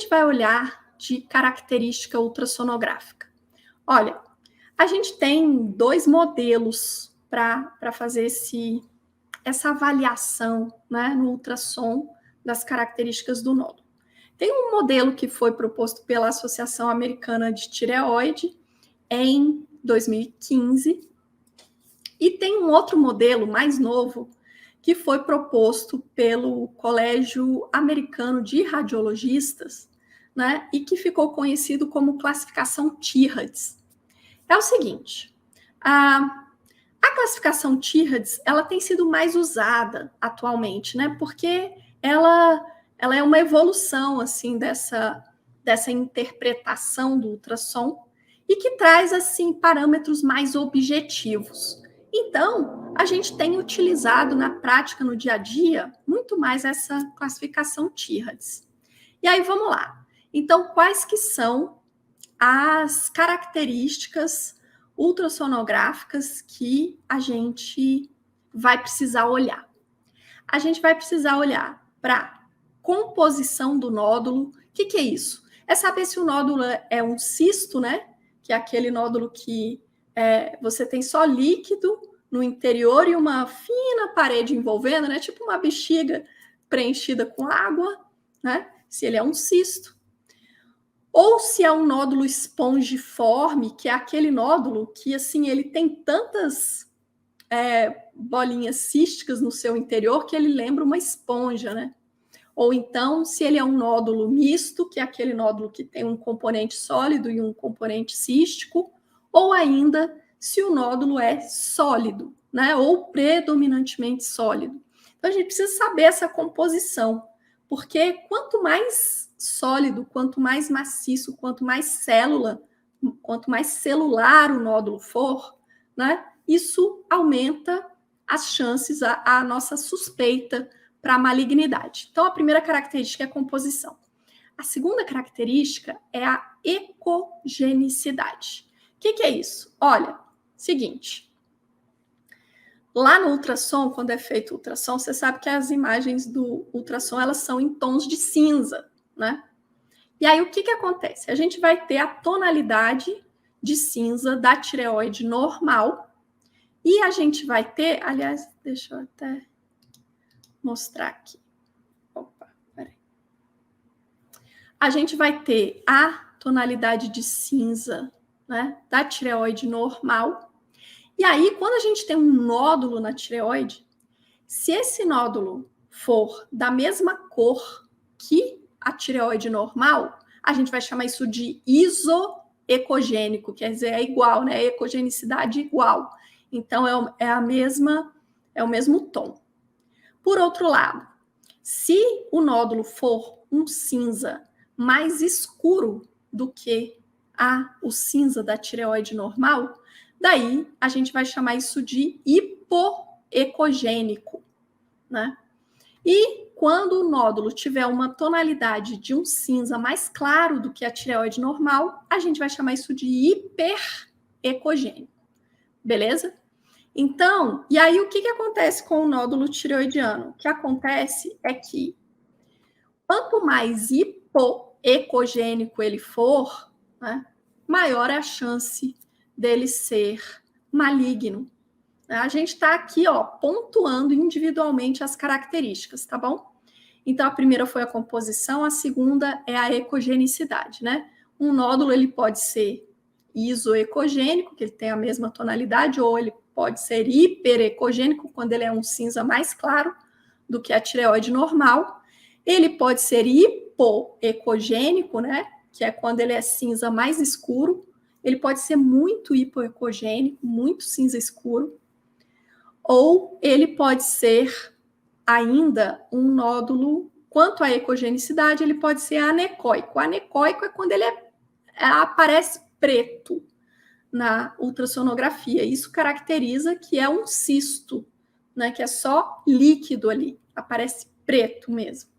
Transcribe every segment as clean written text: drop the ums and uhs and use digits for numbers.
vai olhar de característica ultrassonográfica? Olha, a gente tem 2 modelos para fazer essa avaliação, né, no ultrassom das características do nódulo. Tem um modelo que foi proposto pela Associação Americana de Tireoide em 2015, e tem um outro modelo mais novo que foi proposto pelo Colégio Americano de Radiologistas, né, e que ficou conhecido como classificação TIRADS. É o seguinte, a classificação TIRADS, ela tem sido mais usada atualmente, né, porque ela é uma evolução, assim, dessa interpretação do ultrassom e que traz, assim, parâmetros mais objetivos. Então, a gente tem utilizado na prática, no dia a dia, muito mais essa classificação TIRADS. E aí, vamos lá. Então, quais que são as características ultrassonográficas que a gente vai precisar olhar? A gente vai precisar olhar para composição do nódulo. O que é isso? É saber se o nódulo é um cisto, né? Que é aquele nódulo que você tem só líquido no interior e uma fina parede envolvendo, né? Tipo uma bexiga preenchida com água, né? Se ele é um cisto. Ou se é um nódulo espongiforme, que é aquele nódulo que, assim, ele tem tantas bolinhas císticas no seu interior que ele lembra uma esponja, né? Ou então, se ele é um nódulo misto, que é aquele nódulo que tem um componente sólido e um componente cístico, ou ainda se o nódulo é sólido, né? Ou predominantemente sólido. Então, a gente precisa saber essa composição, porque quanto mais sólido, quanto mais maciço, quanto mais celular o nódulo for, né? Isso aumenta as chances, a nossa suspeita para a malignidade. Então, a primeira característica é a composição. A segunda característica é a ecogenicidade. O que é isso? Olha, seguinte, lá no ultrassom, quando é feito o ultrassom, você sabe que as imagens do ultrassom, elas são em tons de cinza, né? E aí, o que acontece? A gente vai ter a tonalidade de cinza da tireoide normal e a gente vai ter, aliás, deixa eu até mostrar aqui. Opa, peraí. A gente vai ter a tonalidade de cinza, né, da tireoide normal. E aí, quando a gente tem um nódulo na tireoide, se esse nódulo for da mesma cor que a tireoide normal, a gente vai chamar isso de isoecogênico, quer dizer, é igual, né? Ecogenicidade igual. Então, é o mesmo tom. Por outro lado, se o nódulo for um cinza mais escuro do que o cinza da tireoide normal, daí a gente vai chamar isso de hipoecogênico, né? E quando o nódulo tiver uma tonalidade de um cinza mais claro do que a tireoide normal, a gente vai chamar isso de hiperecogênico, beleza? Então, e aí o que acontece com o nódulo tireoidiano? O que acontece é que quanto mais hipoecogênico ele for, né, maior é a chance dele ser maligno. A gente está aqui, ó, pontuando individualmente as características, tá bom? Então, a primeira foi a composição, a segunda é a ecogenicidade, né? Um nódulo, ele pode ser isoecogênico, que ele tem a mesma tonalidade, ou ele pode ser hiperecogênico, quando ele é um cinza mais claro do que a tireoide normal. Ele pode ser hipoecogênico, né? Que é quando ele é cinza mais escuro. Ele pode ser muito hipoecogênico, muito cinza escuro. Ou ele pode ser ainda um nódulo, quanto à ecogenicidade, ele pode ser anecoico. Anecoico é quando ele aparece preto na ultrassonografia. Isso caracteriza que é um cisto, né, que é só líquido ali, aparece preto mesmo.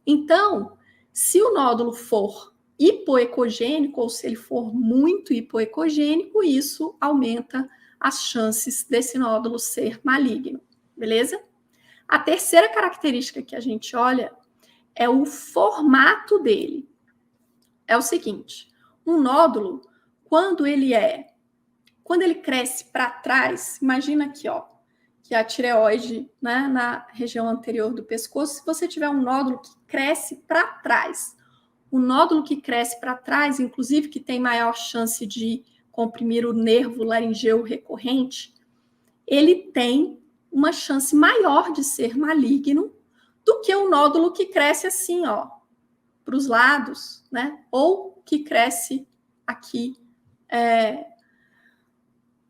Então, se o nódulo for hipoecogênico, ou se ele for muito hipoecogênico, isso aumenta as chances desse nódulo ser maligno, beleza? A terceira característica que a gente olha é o formato dele. é o seguinte: um nódulo, quando ele cresce para trás, imagina aqui, ó, que a tireoide, né, na região anterior do pescoço, se você tiver um nódulo que cresce para trás, o nódulo que cresce para trás, inclusive que tem maior chance de comprimir o nervo laringeu recorrente, ele tem uma chance maior de ser maligno do que o nódulo que cresce assim, ó, para os lados, né? Ou que cresce aqui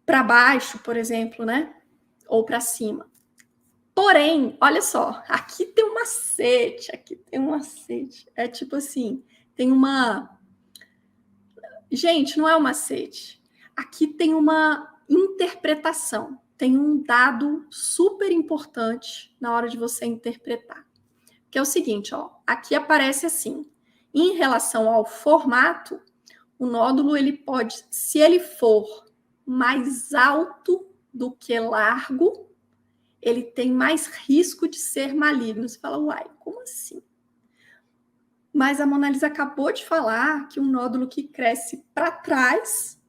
para baixo, por exemplo, né? Ou para cima. Porém, olha só, aqui tem um macete, É tipo assim, tem uma... Gente, não é um macete. Aqui tem uma interpretação. Tem um dado super importante na hora de você interpretar. Que é o seguinte, ó, aqui aparece assim, em relação ao formato, o nódulo, ele pode, se ele for mais alto do que largo, ele tem mais risco de ser maligno. Você fala, uai, como assim? Mas a Mona Lisa acabou de falar que um nódulo que cresce para trás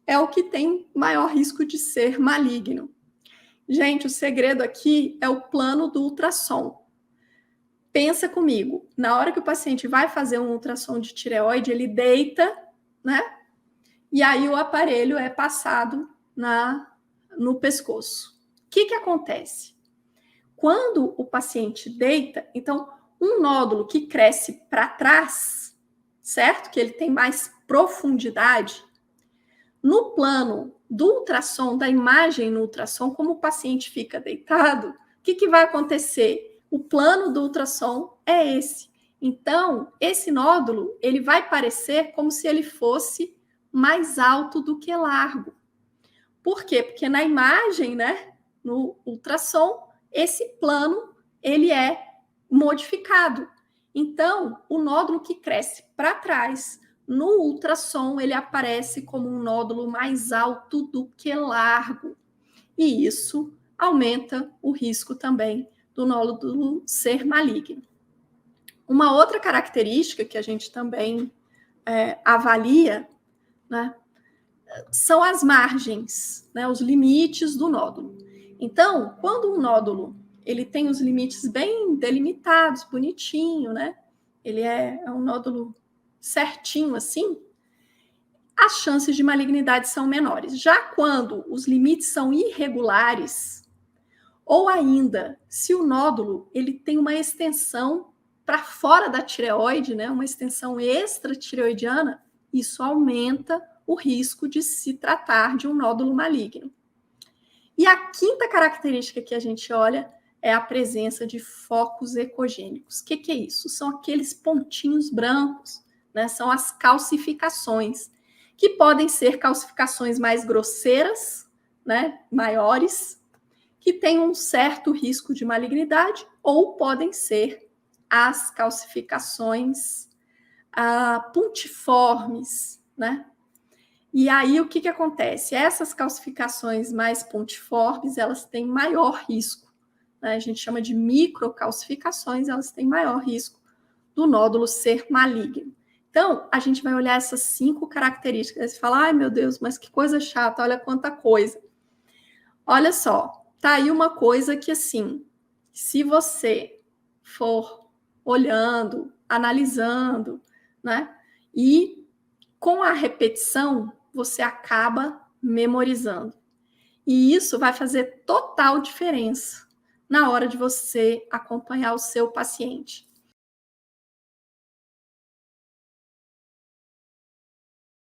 é o que tem maior risco de ser maligno. Gente, o segredo aqui é o plano do ultrassom. Pensa comigo, na hora que o paciente vai fazer um ultrassom de tireoide, ele deita, né? E aí o aparelho é passado no pescoço. O que acontece? Quando o paciente deita, então, um nódulo que cresce para trás, certo? Que ele tem mais profundidade, no plano do ultrassom, da imagem no ultrassom, como o paciente fica deitado, o que vai acontecer? O plano do ultrassom é esse. Então, esse nódulo, ele vai parecer como se ele fosse mais alto do que largo. Por quê? Porque na imagem, né, no ultrassom, esse plano, ele é modificado. Então, o nódulo que cresce para trás, no ultrassom, ele aparece como um nódulo mais alto do que largo. E isso aumenta o risco também do nódulo ser maligno. Uma outra característica que a gente também avalia, né, são as margens, né, os limites do nódulo. Então, quando um nódulo ele tem os limites bem delimitados, bonitinho, né? Ele é um nódulo certinho assim, as chances de malignidade são menores. Já quando os limites são irregulares, ou ainda se o nódulo ele tem uma extensão para fora da tireoide, né, uma extensão extratireoidiana, isso aumenta o risco de se tratar de um nódulo maligno. E a quinta característica que a gente olha é a presença de focos ecogênicos. O que é isso? São aqueles pontinhos brancos, né? São as calcificações, que podem ser calcificações mais grosseiras, né? Maiores, que têm um certo risco de malignidade, ou podem ser as calcificações pontiformes, né? E aí, o que acontece? Essas calcificações mais pontiformes, elas têm maior risco, né? A gente chama de microcalcificações, elas têm maior risco do nódulo ser maligno. Então, a gente vai olhar essas 5 características e falar, ai meu Deus, mas que coisa chata, olha quanta coisa. Olha só, tá aí uma coisa que assim, se você for olhando, analisando, né? E com a repetição, você acaba memorizando. E isso vai fazer total diferença na hora de você acompanhar o seu paciente.